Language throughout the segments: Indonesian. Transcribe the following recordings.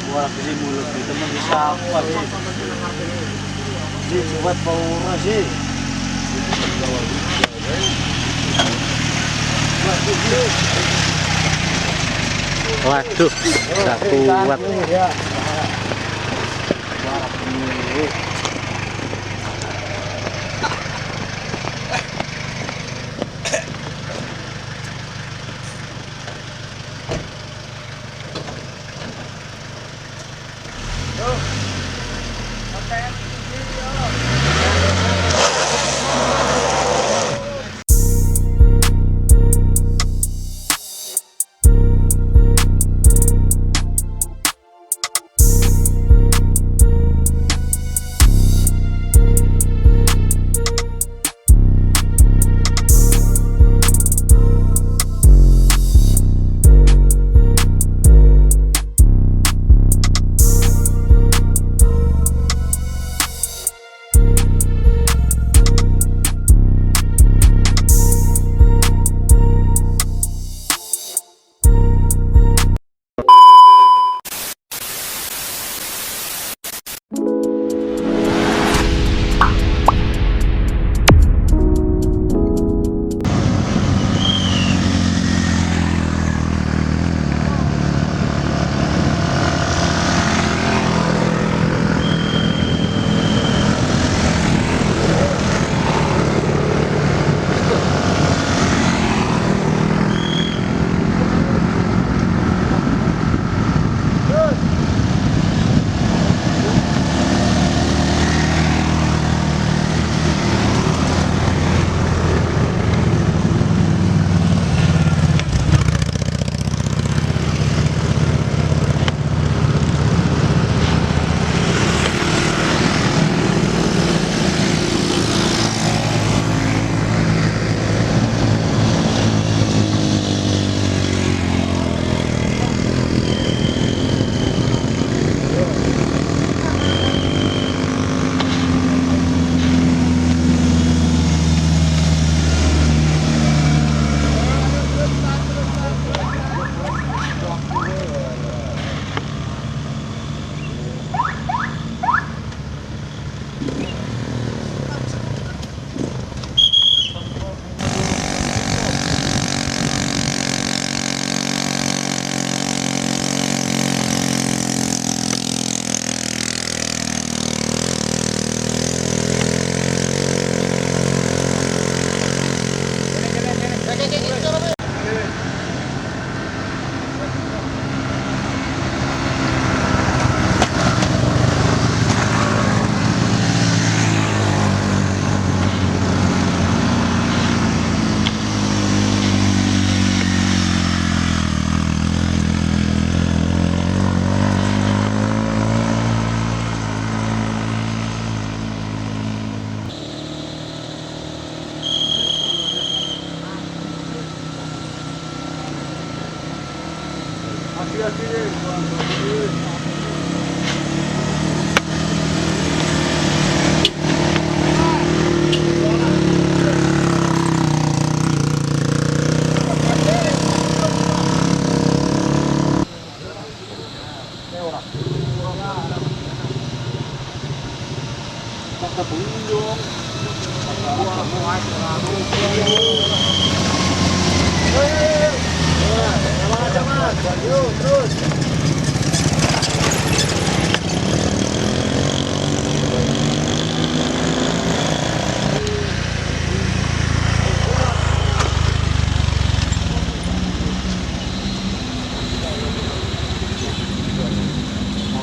Wala kasi mulut dito man isa kasi. Di buat paura sih. Waduh, gak kuat.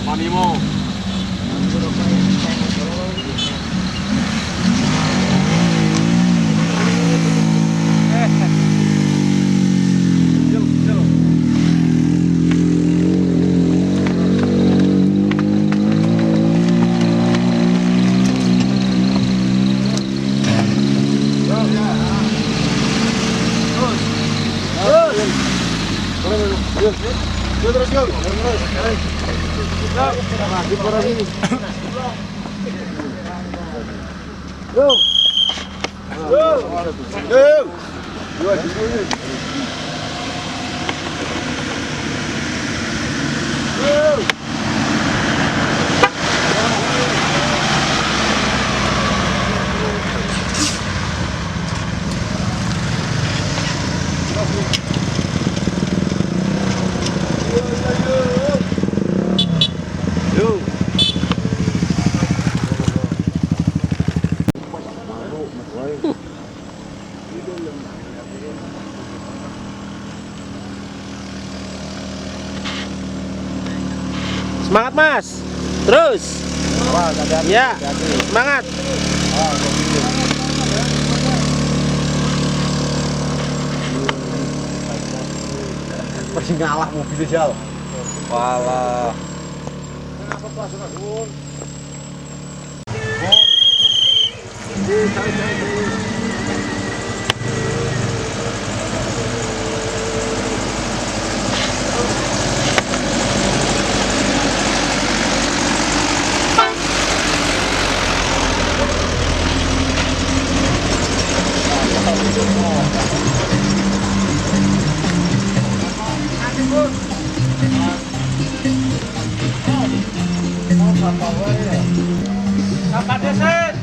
Animo. Terus yuk, terus. Di porong ini. Yuk. Yuk. Yuk. Dua dulu. Yuk. Semangat Mas. Terus. Wah, hati-hati. Ya. Hati-hati. Semangat. Oh, mobil. Masih ngalah mobilnya Jal. Walah. Kenapa Pak Sunadun? Kapan deset?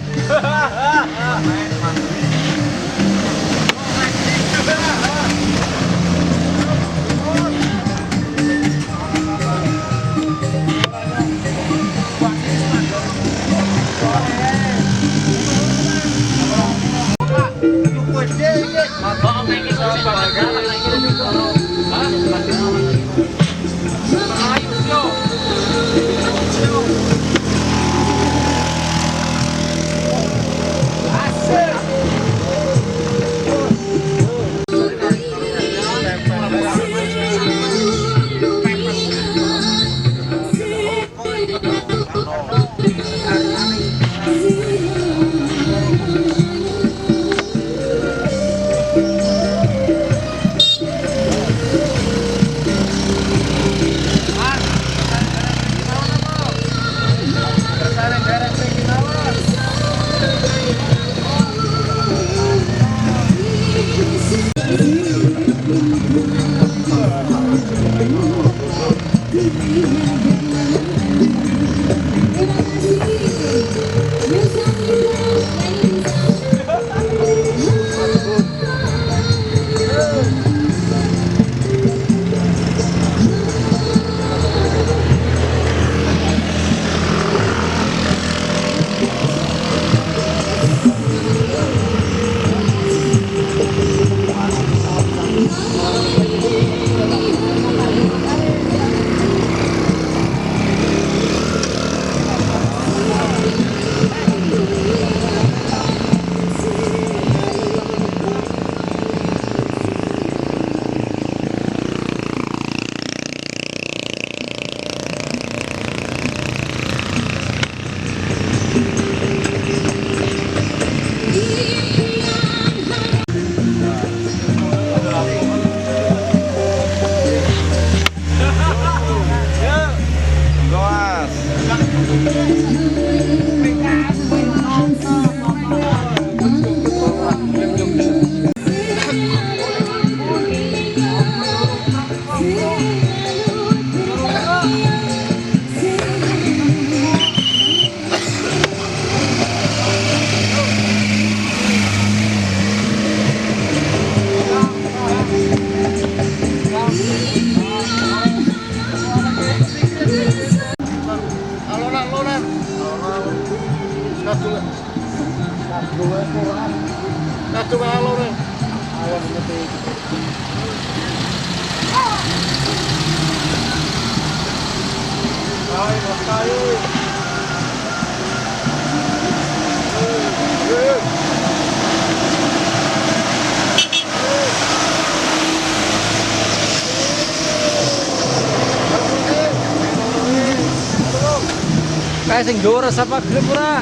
Kayak sing gores apa gelem ora?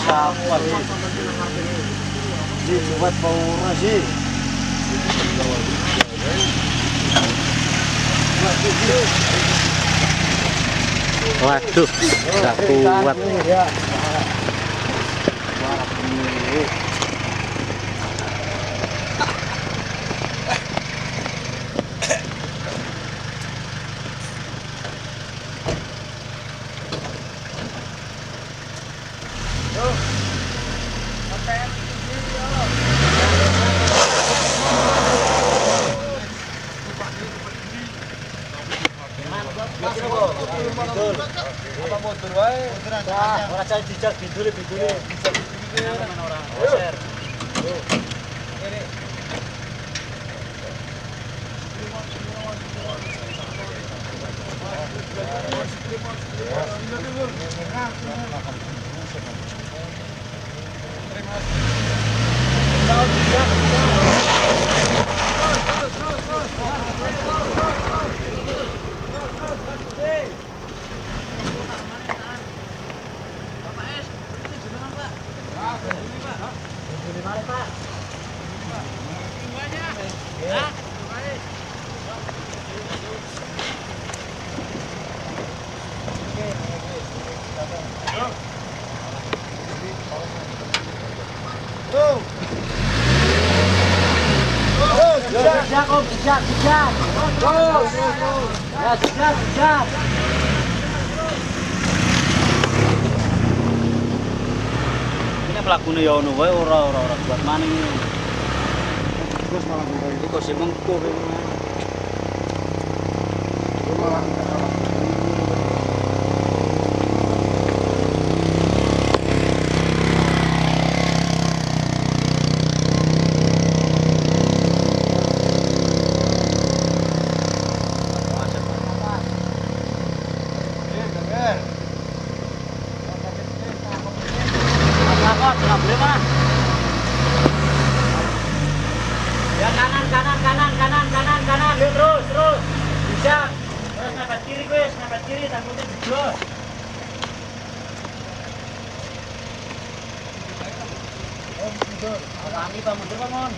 siapa sih? Jiwat Paura sih. Waduh, gak kuat. Apa motor wae? Ora cari dijak bidule. Mana orang share. Ini. Sejak. Ya, sejak. Ini pelakune ya ono wae ora buat maning. Terus malah iki kok sing mengko ya kanan, yuk terus. Bisa. Terus nempel kiri, takutnya jeblos. Alami Pak mundur Pak Mon.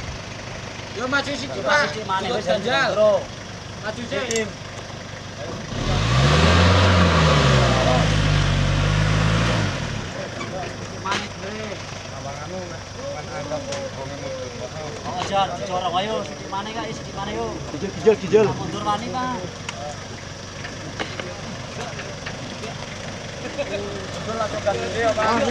Yo maju siji Pak. Wis ganjal. Maju sih. Corong ayo, siji mana yuk. Kijel. Mundur wani, Pak. Mundur langsung ganti ya, Pak.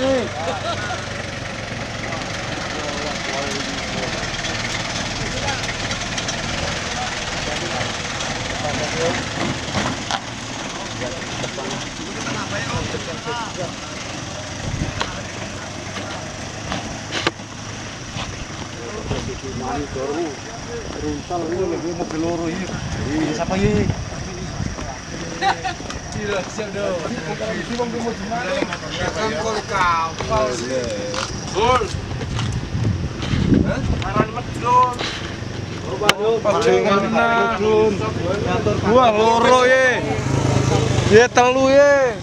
Runtal ini lebih mobil loro ini. Siapa ini? Tidak siap dong. Ini bang mau di mana? Kan kalau kapal sih. Gol. Aran medun. Pancingan medun. Gua loro ye. Ye telu ye.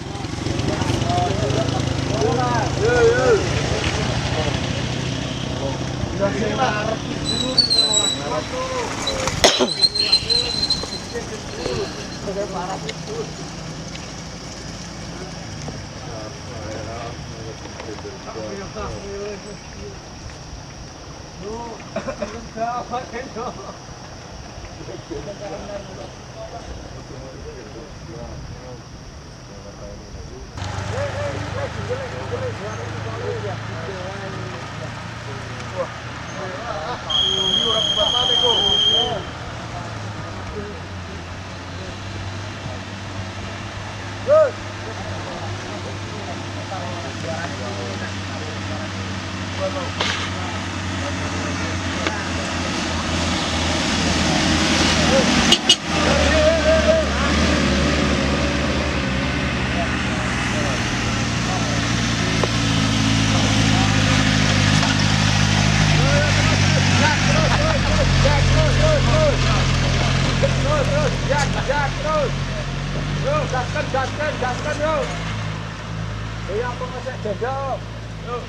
Gaskan yo. Ya apa masih jendok. Motor